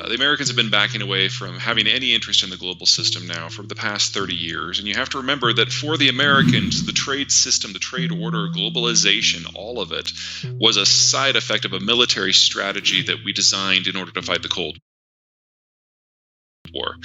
The Americans have been backing away from having any interest in the global system now for the past 30 years. And you have to remember that for the Americans, the trade system, the trade order, globalization, all of it was a side effect of a military strategy that we designed in order to fight the Cold War.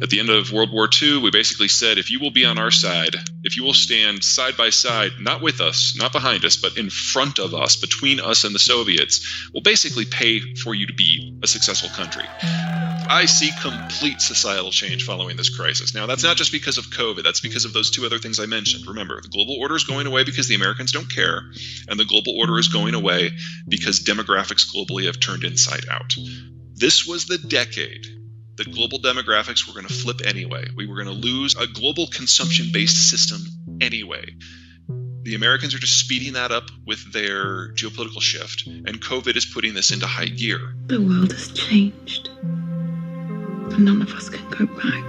At the end of World War II, we basically said, if you will be on our side, if you will stand side by side, not with us, not behind us, but in front of us, between us and the Soviets, we'll basically pay for you to be a successful country. I see complete societal change following this crisis. Now, that's not just because of COVID. That's because of those two other things I mentioned. Remember, the global order is going away because the Americans don't care, and the global order is going away because demographics globally have turned inside out. This was the decade that global demographics were going to flip anyway. We were going to lose a global consumption-based system anyway. The Americans are just speeding that up with their geopolitical shift, and COVID is putting this into high gear. The world has changed, and none of us can go back.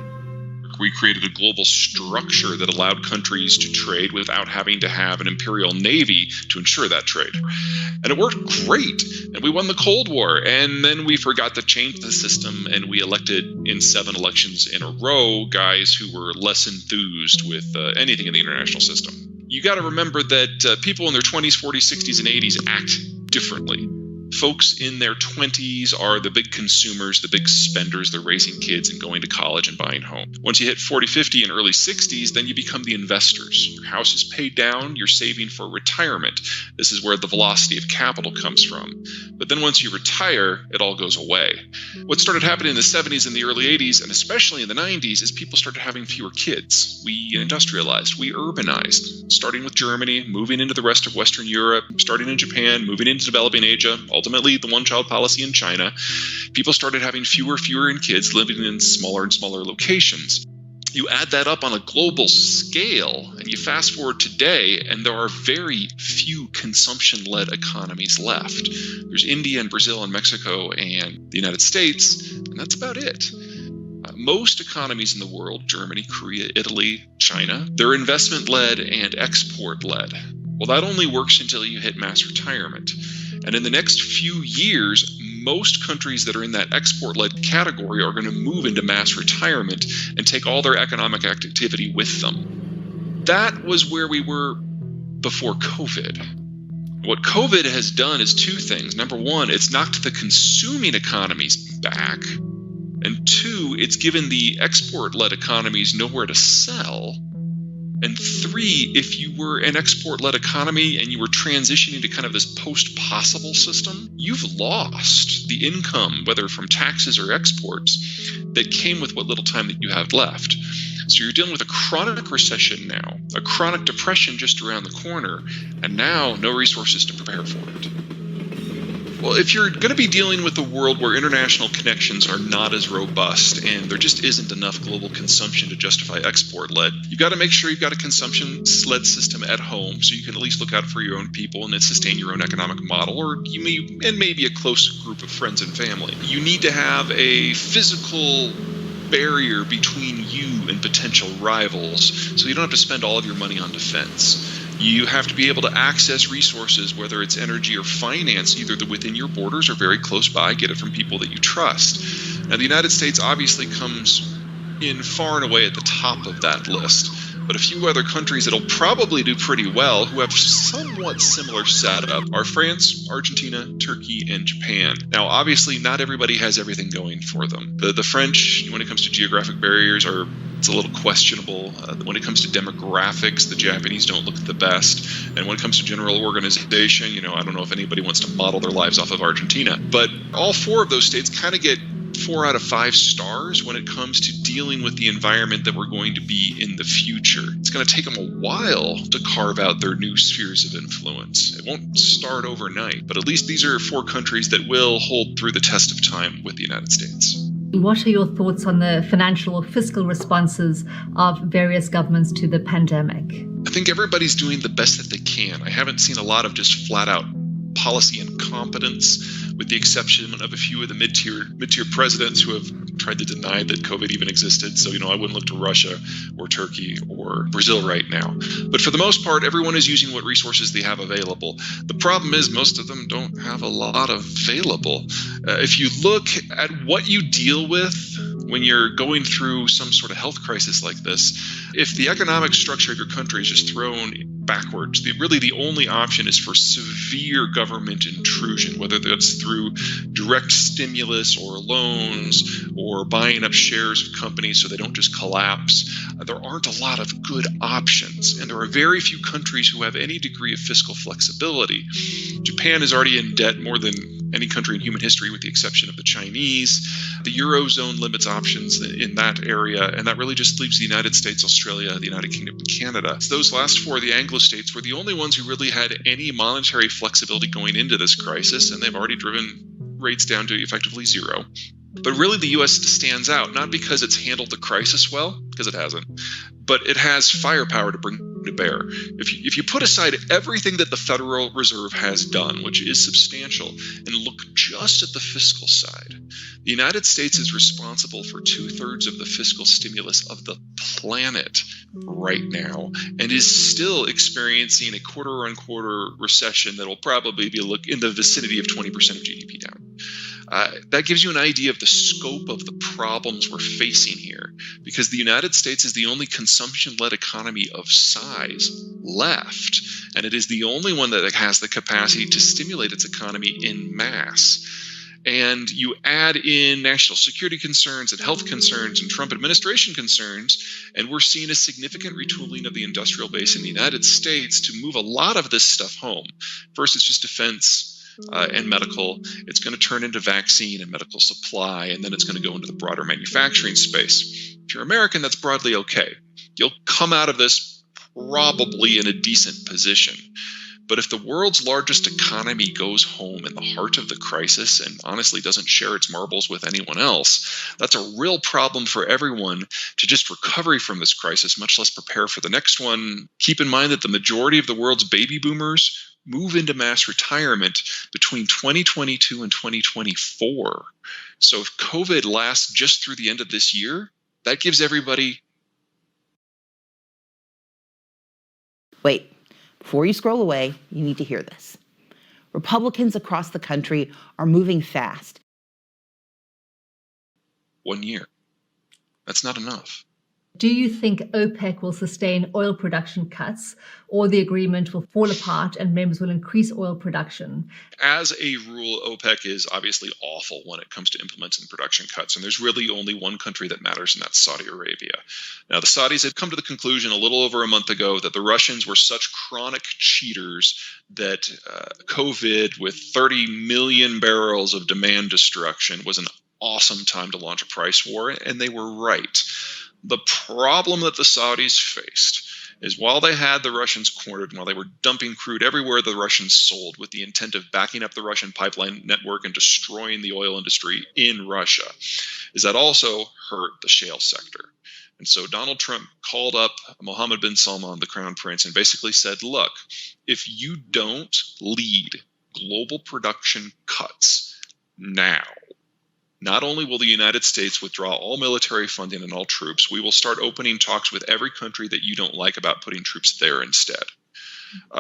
We created a global structure that allowed countries to trade without having to have an imperial navy to ensure that trade. And it worked great. And we won the Cold War. And then we forgot to change the system. And we elected in 7 elections in a row guys who were less enthused with anything in the international system. You got to remember that people in their 20s, 40s, 60s, and 80s act differently. Folks in their 20s are the big consumers, the big spenders. They're raising kids and going to college and buying home. Once you hit 40, 50, and early 60s, then you become the investors. Your house is paid down. You're saving for retirement. This is where the velocity of capital comes from. But then once you retire, it all goes away. What started happening in the 70s and the early 80s, and especially in the 90s, is people started having fewer kids. We industrialized. We urbanized, starting with Germany, moving into the rest of Western Europe, starting in Japan, moving into developing Asia, ultimately the one-child policy in China. People started having fewer kids living in smaller and smaller locations. You add that up on a global scale, and you fast forward today, and there are very few consumption-led economies left. There's India and Brazil and Mexico and the United States, and that's about it. Most economies in the world, Germany, Korea, Italy, China, they're investment-led and export-led. Well, that only works until you hit mass retirement. And in the next few years, most countries that are in that export-led category are going to move into mass retirement and take all their economic activity with them. That was where we were before COVID. What COVID has done is 2 things. Number 1, it's knocked the consuming economies back. And 2, it's given the export-led economies nowhere to sell. And 3, if you were an export-led economy and you were transitioning to kind of this post-possible system, you've lost the income, whether from taxes or exports, that came with what little time that you have left. So you're dealing with a chronic recession now, a chronic depression just around the corner, and now no resources to prepare for it. Well, if you're going to be dealing with a world where international connections are not as robust and there just isn't enough global consumption to justify export-led, you've got to make sure you've got a consumption-led system at home so you can at least look out for your own people and then sustain your own economic model, or maybe a close group of friends and family. You need to have a physical barrier between you and potential rivals so you don't have to spend all of your money on defense. You have to be able to access resources, whether it's energy or finance, either within your borders or very close by. Get it from people that you trust. Now, the United States obviously comes in far and away at the top of that list. But a few other countries that'll probably do pretty well, who have somewhat similar setup, are France, Argentina, Turkey, and Japan. Now, obviously, not everybody has everything going for them. The French, when it comes to geographic barriers, it's a little questionable. When it comes to demographics, the Japanese don't look the best. And when it comes to general organization, I don't know if anybody wants to model their lives off of Argentina. But all 4 of those states kind of get 4 out of 5 stars when it comes to dealing with the environment that we're going to be in the future. It's going to take them a while to carve out their new spheres of influence. It won't start overnight, but at least these are 4 countries that will hold through the test of time with the United States. What are your thoughts on the financial or fiscal responses of various governments to the pandemic? I think everybody's doing the best that they can. I haven't seen a lot of just flat out policy incompetence, with the exception of a few of the mid-tier presidents who have tried to deny that COVID even existed. So, I wouldn't look to Russia or Turkey or Brazil right now. But for the most part, everyone is using what resources they have available. The problem is most of them don't have a lot available. If you look at what you deal with when you're going through some sort of health crisis like this, if the economic structure of your country is just thrown backwards, really the only option is for severe government intrusion, whether that's through direct stimulus or loans or buying up shares of companies so they don't just collapse. There aren't a lot of good options, and there are very few countries who have any degree of fiscal flexibility. Japan is already in debt more than any country in human history, with the exception of the Chinese. The Eurozone limits options in that area, and that really just leaves the United States, Australia, the United Kingdom, and Canada. So those last four, the Anglo states, were the only ones who really had any monetary flexibility going into this crisis, and they've already driven rates down to effectively zero. But really the U.S. stands out, not because it's handled the crisis well, because it hasn't, but it has firepower to bring to bear. If you put aside everything that the Federal Reserve has done, which is substantial, and look just at the fiscal side, the United States is responsible for 2/3 of the fiscal stimulus of the planet right now, and is still experiencing a quarter-on-quarter recession that will probably be in the vicinity of 20% of GDP down. That gives you an idea of the scope of the problems we're facing here, because the United States is the only consumption-led economy of size left, and it is the only one that has the capacity to stimulate its economy in mass. And you add in national security concerns and health concerns and Trump administration concerns, and we're seeing a significant retooling of the industrial base in the United States to move a lot of this stuff home. First, it's just defense and medical. It's going to turn into vaccine and medical supply, and then it's going to go into the broader manufacturing space. If you're American, that's broadly okay. You'll come out of this probably in a decent position. But if the world's largest economy goes home in the heart of the crisis and honestly doesn't share its marbles with anyone else, that's a real problem for everyone to just recover from this crisis, much less prepare for the next one. Keep in mind that the majority of the world's baby boomers move into mass retirement between 2022 and 2024. So if COVID lasts just through the end of this year, that gives everybody... Wait. Before you scroll away, you need to hear this. Republicans across the country are moving fast. 1 year. That's not enough. Do you think OPEC will sustain oil production cuts, or the agreement will fall apart and members will increase oil production? As a rule, OPEC is obviously awful when it comes to implementing production cuts, and there's really only one country that matters, and that's Saudi Arabia. Now, the Saudis had come to the conclusion a little over a month ago that the Russians were such chronic cheaters that COVID, with 30 million barrels of demand destruction, was an awesome time to launch a price war, and they were right. The problem that the Saudis faced is while they had the Russians cornered and while they were dumping crude everywhere the Russians sold with the intent of backing up the Russian pipeline network and destroying the oil industry in Russia, is that also hurt the shale sector. And so Donald Trump called up Mohammed bin Salman, the crown prince, and basically said, look, if you don't lead global production cuts now, not only will the United States withdraw all military funding and all troops, we will start opening talks with every country that you don't like about putting troops there instead.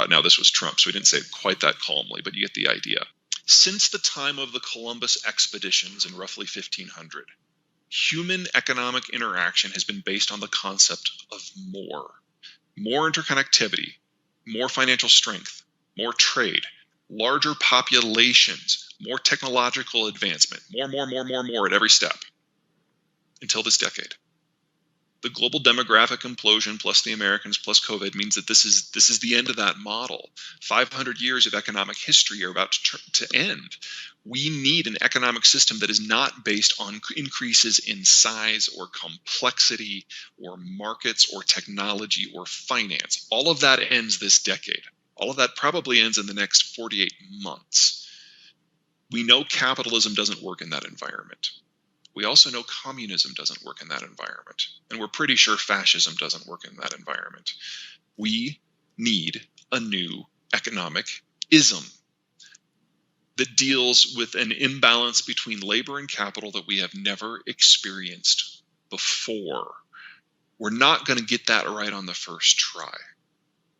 Now, this was Trump, so he didn't say it quite that calmly, but you get the idea. Since the time of the Columbus expeditions in roughly 1500, human economic interaction has been based on the concept of more interconnectivity, more financial strength, more trade, larger populations, more technological advancement, more at every step, until this decade. The global demographic implosion plus the Americans plus COVID means that this is the end of that model. 500 years of economic history are about to end. We need an economic system that is not based on increases in size or complexity or markets or technology or finance. All of that ends this decade. All of that probably ends in the next 48 months. We know capitalism doesn't work in that environment. We also know communism doesn't work in that environment. And we're pretty sure fascism doesn't work in that environment. We need a new economic ism. that deals with an imbalance between labor and capital that we have never experienced before. We're not going to get that right on the first try.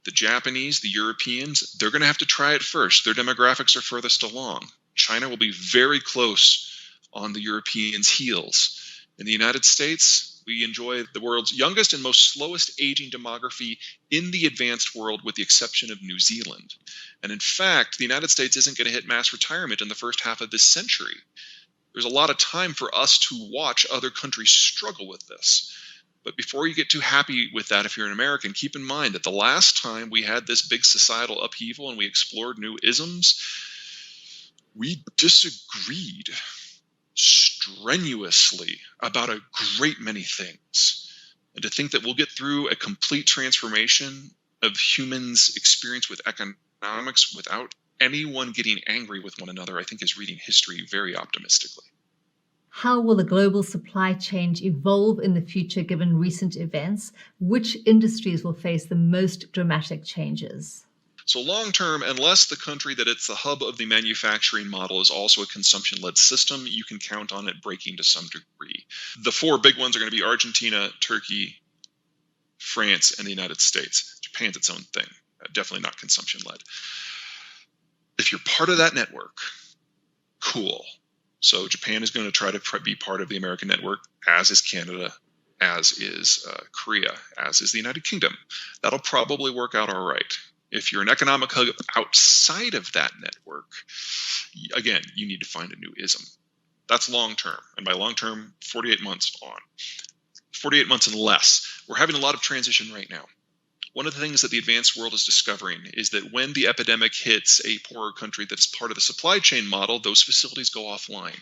The Japanese, the Europeans, they're going to have to try it first. Their demographics are furthest along. China will be very close on the Europeans' heels. In the United States, we enjoy the world's youngest and most slowest aging demography in the advanced world, with the exception of New Zealand. And in fact, the United States isn't going to hit mass retirement in the first half of this century. There's a lot of time for us to watch other countries struggle with this. But before you get too happy with that, if you're an American, keep in mind that the last time we had this big societal upheaval and we explored new isms, we disagreed strenuously about a great many things. And to think that we'll get through a complete transformation of humans' experience with economics without anyone getting angry with one another, I think is reading history very optimistically. How will the global supply chain evolve in the future given recent events? Which industries will face the most dramatic changes? So long term, unless the country that it's the hub of the manufacturing model is also a consumption-led system, you can count on it breaking to some degree. The four big ones are going to be Argentina, Turkey, France, and the United States. Japan's its own thing, definitely not consumption-led. If you're part of that network, cool. So Japan is going to try to be part of the American network, as is Canada, as is Korea, as is the United Kingdom. That'll probably work out all right. If you're an economic hub outside of that network, again, you need to find a new ism. That's long term. And by long term, 48 months on. 48 months and less. We're having a lot of transition right now. One of the things that the advanced world is discovering is that when the epidemic hits a poorer country that is part of the supply chain model, those facilities go offline.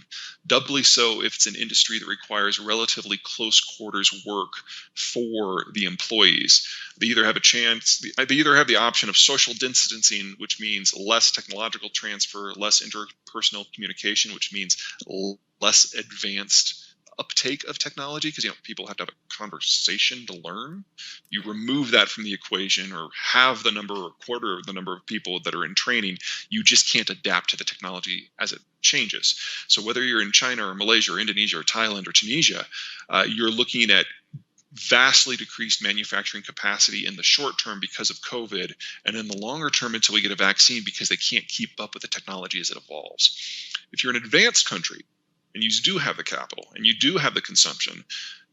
Doubly so if it's an industry that requires relatively close quarters work for the employees. They either have the option of social distancing, which means less technological transfer, less interpersonal communication, which means less advanced uptake of technology, because people have to have a conversation to learn. You remove that from the equation, or have the number or quarter of the number of people that are in training, you just can't adapt to the technology as it changes. So whether you're in China or Malaysia or Indonesia or Thailand or Tunisia, you're looking at vastly decreased manufacturing capacity in the short term because of COVID, and in the longer term until we get a vaccine, because they can't keep up with the technology as it evolves. If you're an advanced country, and you do have the capital, and you do have the consumption,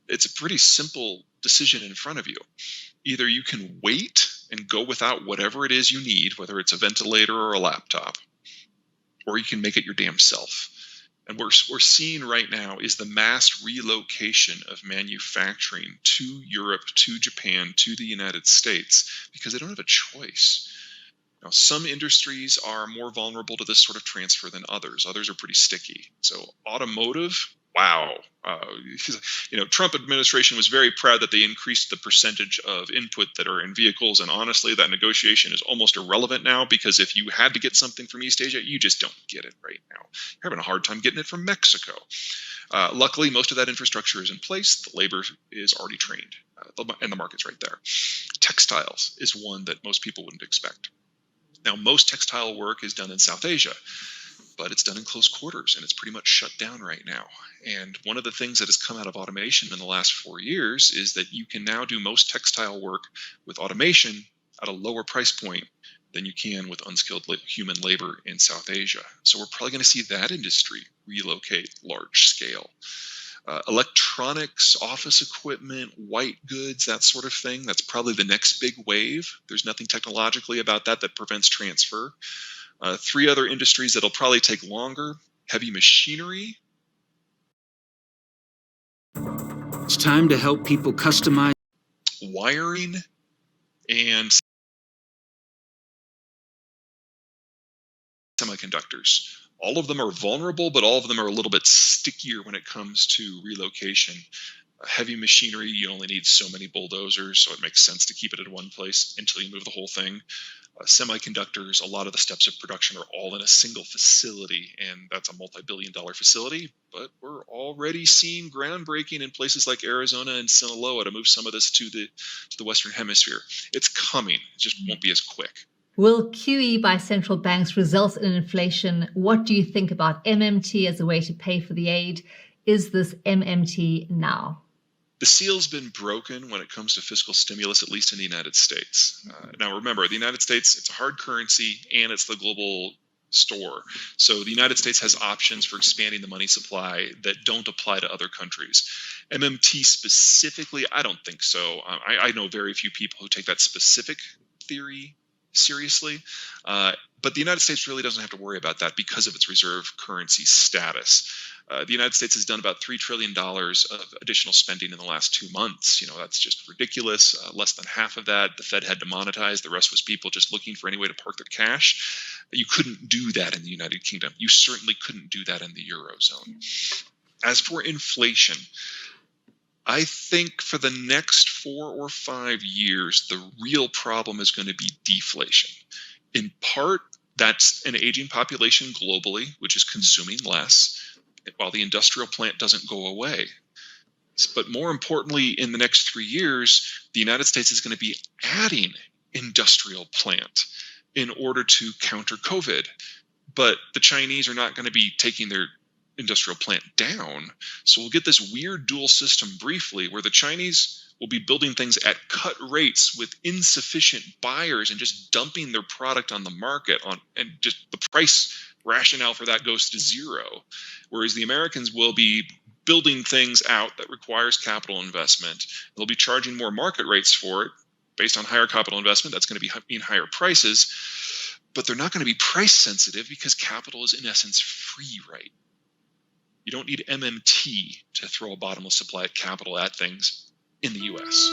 it's a pretty simple decision in front of you. Either you can wait and go without whatever it is you need, whether it's a ventilator or a laptop, or you can make it your damn self. And what we're seeing right now is the mass relocation of manufacturing to Europe, to Japan, to the United States, because they don't have a choice. Now, some industries are more vulnerable to this sort of transfer than others. Others are pretty sticky. So automotive, wow. Trump administration was very proud that they increased the percentage of input that are in vehicles. And honestly, that negotiation is almost irrelevant now, because if you had to get something from East Asia, you just don't get it right now. You're having a hard time getting it from Mexico. Luckily, most of that infrastructure is in place. The labor is already trained, and the market's right there. Textiles is one that most people wouldn't expect. Now, most textile work is done in South Asia, but it's done in close quarters, and it's pretty much shut down right now. And one of the things that has come out of automation in the last 4 years is that you can now do most textile work with automation at a lower price point than you can with unskilled human labor in South Asia. So we're probably going to see that industry relocate large scale. Electronics, office equipment, white goods, that sort of thing. That's probably the next big wave. There's nothing technologically about that prevents transfer. 3 other industries that'll probably take longer: heavy machinery. It's time to help people customize Wiring, and semiconductors. All of them are vulnerable, but all of them are a little bit stickier when it comes to relocation. Heavy machinery, you only need so many bulldozers, so it makes sense to keep it in one place until you move the whole thing. Semiconductors, a lot of the steps of production are all in a single facility, and that's a multi-billion-dollar facility, but we're already seeing groundbreaking in places like Arizona and Sinaloa to move some of this to the Western Hemisphere. It's coming. It just won't be as quick. Will QE by central banks result in inflation? What do you think about MMT as a way to pay for the aid? Is this MMT now? The seal's been broken when it comes to fiscal stimulus, at least in the United States. Now, remember, the United States, it's a hard currency and it's the global store. So the United States has options for expanding the money supply that don't apply to other countries. MMT specifically, I don't think so. I know very few people who take that specific theory seriously. But the United States really doesn't have to worry about that because of its reserve currency status. The United States has done about $3 trillion of additional spending in the last 2 months. That's just ridiculous. Less than half of that, the Fed had to monetize. The rest was people just looking for any way to park their cash. You couldn't do that in the United Kingdom. You certainly couldn't do that in the Eurozone. As for inflation, I think for the next 4 or 5 years, the real problem is going to be deflation. In part, that's an aging population globally, which is consuming less, while the industrial plant doesn't go away. But more importantly, in the next 3 years, the United States is going to be adding industrial plant in order to counter COVID. But the Chinese are not going to be taking their industrial plant down. So we'll get this weird dual system briefly where the Chinese will be building things at cut rates with insufficient buyers and just dumping their product on the market and just the price rationale for that goes to zero. Whereas the Americans will be building things out that requires capital investment. They'll be charging more market rates for it based on higher capital investment. That's going to mean higher prices, but they're not going to be price sensitive because capital is in essence free right. You don't need MMT to throw a bottomless supply of capital at things in the US.